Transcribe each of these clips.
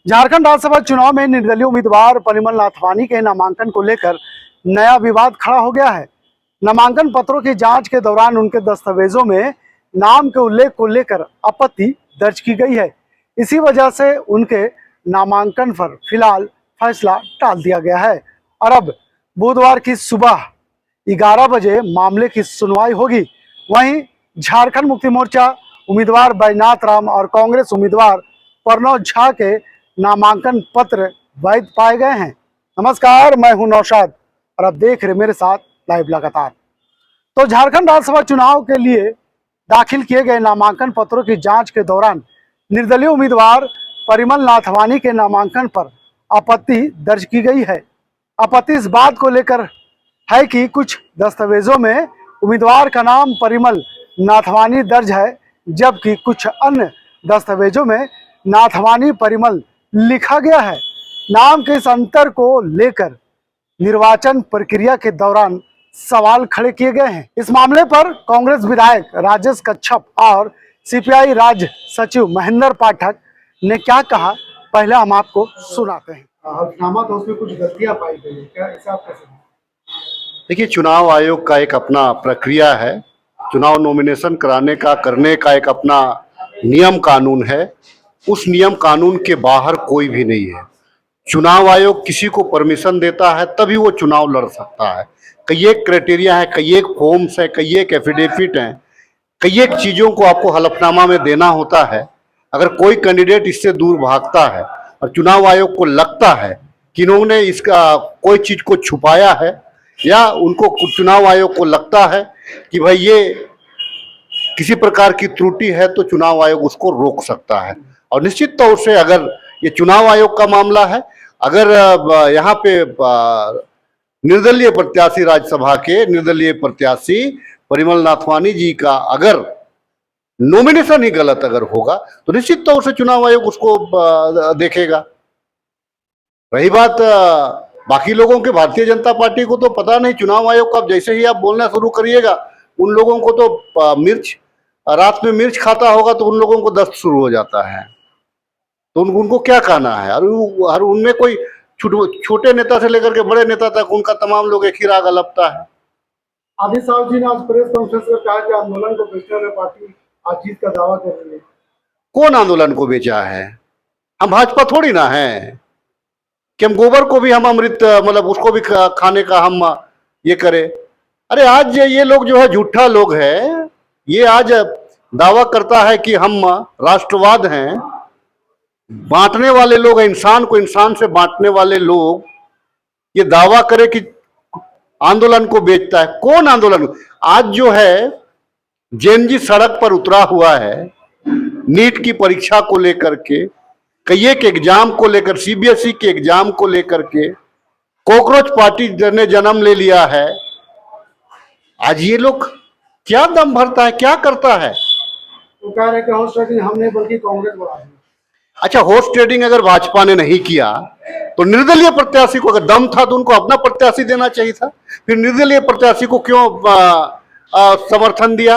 झारखंड राज्यसभा चुनाव में निर्दलीय उम्मीदवार परिमल नाथवानी के नामांकन को लेकर नया विवाद खड़ा हो गया है। नामांकन पत्रों की जांच के दौरान उनके दस्तावेजों में नाम के उल्लेख को लेकर आपत्ति दर्ज की गई है। इसी वजह से उनके नामांकन पर फिलहाल फैसला टाल दिया गया है और अब बुधवार की सुबह 11 बजे मामले की सुनवाई होगी। वहीं झारखंड मुक्ति मोर्चा उम्मीदवार बैजनाथ राम और कांग्रेस उम्मीदवार प्रणव झा के नामांकन पत्र वैध पाए गए हैं। नमस्कार, मैं हूं नौशाद और आप देख रहे मेरे साथ लाइव लगातार। तो झारखंड राज्यसभा चुनाव के लिए दाखिल किए गए नामांकन पत्रों की जांच के दौरान निर्दलीय उम्मीदवार परिमल नाथवानी के नामांकन पर आपत्ति दर्ज की गई है। आपत्ति इस बात को लेकर है कि कुछ दस्तावेजों में उम्मीदवार का नाम परिमल नाथवानी दर्ज है, जबकि कुछ अन्य दस्तावेजों में नाथवानी परिमल लिखा गया है। नाम के इस अंतर को लेकर निर्वाचन प्रक्रिया के दौरान सवाल खड़े किए गए हैं। इस मामले पर कांग्रेस विधायक राजेश कच्छप और सीपीआई राज्य सचिव महेंद्र पाठक ने क्या कहा, पहले हम आपको सुनाते हैं। हल्फनामा तो उसमें कुछ गलतियां पाई गई है, क्या हिसाब कैसे? देखिए, चुनाव आयोग का एक अपना प्रक्रिया है। चुनाव नॉमिनेशन करने का एक अपना नियम कानून है। उस नियम कानून के बाहर कोई भी नहीं है। चुनाव आयोग किसी को परमिशन देता है तभी वो चुनाव लड़ सकता है। कई एक क्राइटेरिया है, कई एक फॉर्म्स है, कई एक एफिडेविट हैं, कई एक चीज़ों को आपको हलफनामा में देना होता है। अगर कोई कैंडिडेट इससे दूर भागता है और चुनाव आयोग को लगता है कि इन्होंने इसका कोई चीज़ को छुपाया है, या उनको चुनाव आयोग को लगता है कि भाई ये किसी प्रकार की त्रुटि है, तो चुनाव आयोग उसको रोक सकता है। और निश्चित तौर से अगर ये चुनाव आयोग का मामला है, अगर यहाँ पे निर्दलीय प्रत्याशी, राज्यसभा के निर्दलीय प्रत्याशी परिमल नाथवानी जी का अगर नॉमिनेशन ही गलत अगर होगा तो निश्चित तौर से चुनाव आयोग उसको देखेगा। रही बात बाकी लोगों के, भारतीय जनता पार्टी को तो पता नहीं। चुनाव आयोग का जैसे ही आप बोलना शुरू करिएगा, उन लोगों को तो रात में मिर्च खाता होगा तो उन लोगों को दस्त शुरू हो जाता है। तो उनको क्या कहना है? और उनमें कोई छोटे नेता से लेकर के बड़े नेता तक उनका तमाम लोग एक ही राग अलपता है। आदित्य साहब जी ने आज प्रेस कॉन्फ्रेंस में कहा कि आंदोलन को बेचने में पार्टी आज जीत का दावा कर रही है। कौन आंदोलन को बेचा है? हम भाजपा थोड़ी ना है कि हम गोबर को भी हम अमृत, मतलब उसको भी खाने का हम ये करें। अरे आज ये लोग जो है झूठा लोग है। ये आज दावा करता है कि हम राष्ट्रवाद हैं, बांटने वाले लोग हैं, इंसान को इंसान से बांटने वाले लोग ये दावा करे कि आंदोलन को बेचता है। कौन आंदोलन? आज जो है जेएनजी सड़क पर उतरा हुआ है नीट की परीक्षा को लेकर के, कई एक एग्जाम को लेकर, सीबीएसई के एग्जाम को लेकर के कॉकरोच पार्टी ने जन्म ले लिया है। आज ये लोग क्या दम भरता है, क्या करता है? तो कह रहे कि हॉर्स ट्रेडिंग हमने बल्कि कांग्रेस बढ़ा दी। अच्छा, हॉर्स ट्रेडिंग अगर भाजपा ने नहीं किया तो निर्दलीय प्रत्याशी को अगर दम था तो उनको अपना प्रत्याशी देना चाहिए था। फिर निर्दलीय प्रत्याशी को क्यों समर्थन दिया?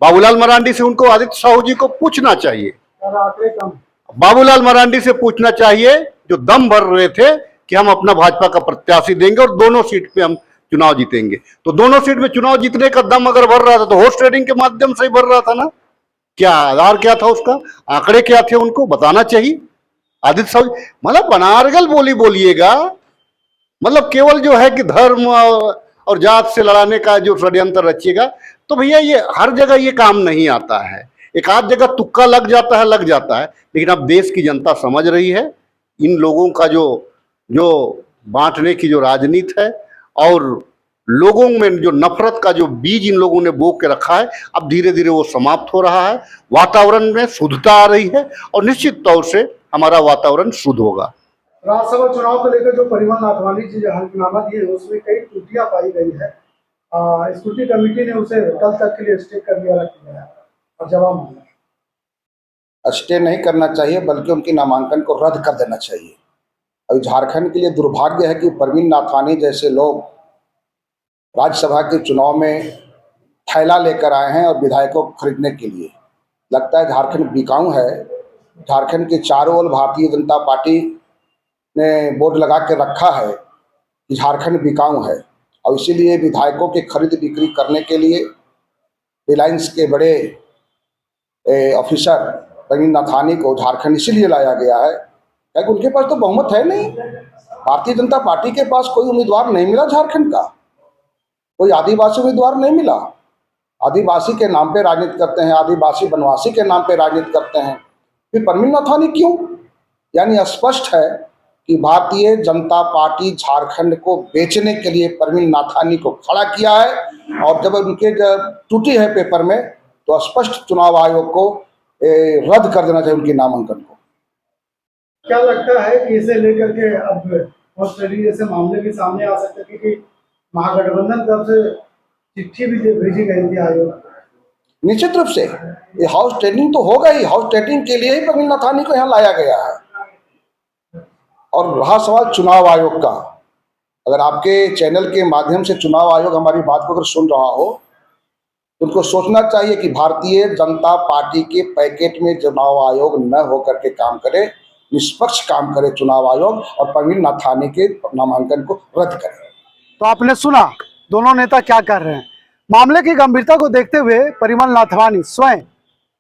बाबूलाल मरांडी से उनको, आदित्य साहू जी को पूछना चाहिए। बाबूलाल मरांडी से पूछना चाहिए, जो दम भर रहे थे कि हम अपना भाजपा का प्रत्याशी देंगे और दोनों सीट पे हम चुनाव जीतेंगे। तो दोनों सीट में चुनाव जीतने का दम अगर भर रहा था तो हॉर्स ट्रेडिंग के माध्यम से ही भर रहा था ना। क्या आधार क्या था उसका? आंकड़े क्या थे? उनको बताना चाहिए। आदित्य साहू मतलब बनारगल बोली बोलिएगा, मतलब केवल जो है कि धर्म और जात से लड़ाने का जो षड्यंत्र रचिएगा, तो भैया ये हर जगह ये काम नहीं आता है। एक आध जगह तुक्का लग जाता है, लेकिन अब देश की जनता समझ रही है इन लोगों का जो बांटने की जो राजनीति है और लोगों में जो नफरत का जो बीज इन लोगों ने बो के रखा है, अब धीरे धीरे वो समाप्त हो रहा है। वातावरण में शुद्धता आ रही है और निश्चित तौर से हमारा वातावरण शुद्ध होगा। राज्यसभा चुनाव को लेकर जो परिमल नाथवानी जी हल्फनामा दिए उसमें कई त्रुटियां पाई गई है। स्कूटी कमेटी ने उसे कल तक के लिए स्टे कर दिया और जवाब मांगा। स्टे नहीं करना चाहिए बल्कि उनकी नामांकन को रद्द कर देना चाहिए। अभी झारखंड के लिए दुर्भाग्य है कि परिमल नाथवानी जैसे लोग राज्यसभा के चुनाव में थैला लेकर आए हैं और विधायकों को खरीदने के लिए। लगता है झारखंड बिकाऊ है झारखंड के चारों ओर भारतीय जनता पार्टी ने बोर्ड लगा के रखा है कि झारखंड बिकाऊ है, और इसीलिए विधायकों के खरीद बिक्री करने के लिए रिलायंस के बड़े ऑफिसर प्रवीण नाथानी को झारखंड इसीलिए लाया गया है क्योंकि उनके पास तो बहुमत है नहीं। भारतीय जनता पार्टी के पास कोई उम्मीदवार नहीं मिला झारखंड का, कोई आदिवासी उम्मीदवार नहीं मिला। आदिवासी के नाम पे राजनीति करते हैं, आदिवासी बनवासी के नाम पे राजनीति करते हैं, फिर प्रवीण नाथानी क्यों? यानी स्पष्ट है कि भारतीय जनता पार्टी झारखंड को बेचने के लिए प्रवीण नाथानी को खड़ा किया है, और जब उनके टूटी है पेपर में तो स्पष्ट चुनाव आयोग को रद्द कर देना चाहिए उनके नामांकन को। क्या लगता है कि इसे लेकर के अब हॉर्स ट्रेडिंग जैसे मामले भी सामने आ सकते हैं, क्योंकि महागठबंधन तरफ से चिट्ठी भी भेजी गई थी आयोग? निश्चित रूप से ये हाउस ट्रेडिंग तो होगा ही, हाउस ट्रेडिंग के लिए ही प्रवीण नाथानी को यहाँ लाया गया है। और रहा सवाल चुनाव आयोग का, अगर आपके चैनल के माध्यम से चुनाव आयोग हमारी बात को अगर सुन रहा हो तो उनको सोचना चाहिए कि भारतीय जनता पार्टी के पैकेट में चुनाव आयोग न होकर के काम करे, निष्पक्ष काम करे चुनाव आयोग, और प्रवीण नाथानी के नामांकन को रद्द करे। तो आपने सुना दोनों नेता क्या कर रहे हैं। मामले की गंभीरता को देखते हुए परिमल नाथवानी स्वयं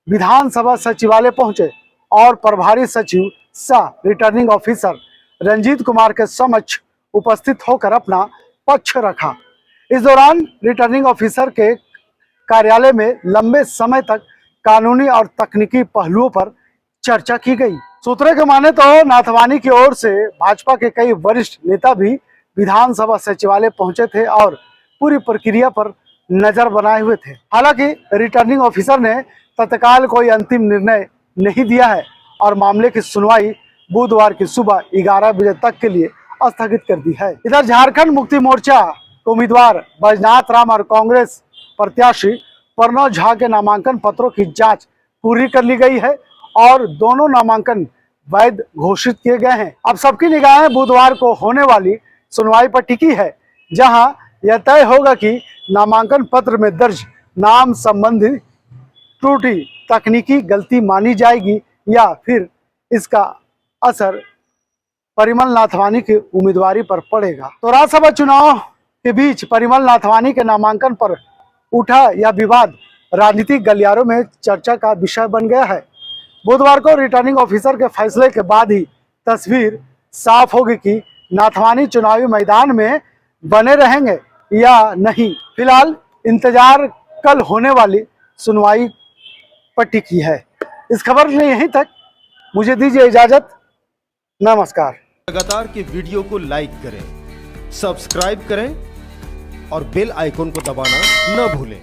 विधानसभा सचिवालय पहुंचे और प्रभारी सचिव सह रिटर्निंग ऑफिसर रंजीत कुमार के समक्ष उपस्थित होकर अपना पक्ष रखा। इस दौरान रिटर्निंग ऑफिसर के कार्यालय में लंबे समय तक कानूनी और तकनीकी पहलुओं पर चर्चा की गई। सूत्रों के माने तो नाथवानी की ओर से भाजपा के कई वरिष्ठ नेता भी विधानसभा सचिवालय पहुंचे थे और पूरी प्रक्रिया पर नजर बनाए हुए थे। हालांकि रिटर्निंग ऑफिसर ने तत्काल कोई अंतिम निर्णय नहीं दिया है और मामले की सुनवाई बुधवार की सुबह 11 बजे तक के लिए स्थगित कर दी है। इधर झारखंड मुक्ति मोर्चा के उम्मीदवार बैजनाथ राम और कांग्रेस प्रत्याशी प्रणव झा के नामांकन पत्रों की जांच पूरी कर ली गई है और दोनों नामांकन वैध घोषित किए गए हैं। अब सबकी निगाहें बुधवार को होने वाली सुनवाई पर टिकी है, जहां यह तय होगा कि नामांकन पत्र में दर्ज नाम संबंधी त्रुटि तकनीकी गलती मानी जाएगी या फिर इसका असर परिमल नाथवानी की उम्मीदवारी पर पड़ेगा। तो राज्यसभा चुनाव के बीच परिमल नाथवानी के नामांकन पर उठा यह विवाद राजनीतिक गलियारों में चर्चा का विषय बन गया है। बुधवार को रिटर्निंग ऑफिसर के फैसले के बाद ही तस्वीर साफ होगी कि नाथवानी चुनावी मैदान में बने रहेंगे या नहीं। फिलहाल इंतजार कल होने वाली सुनवाई पर टिकी है। इस खबर में यहीं तक, मुझे दीजिए इजाजत, नमस्कार। लगातार के वीडियो को लाइक करें, सब्सक्राइब करें और बेल आइकन को दबाना न भूलें।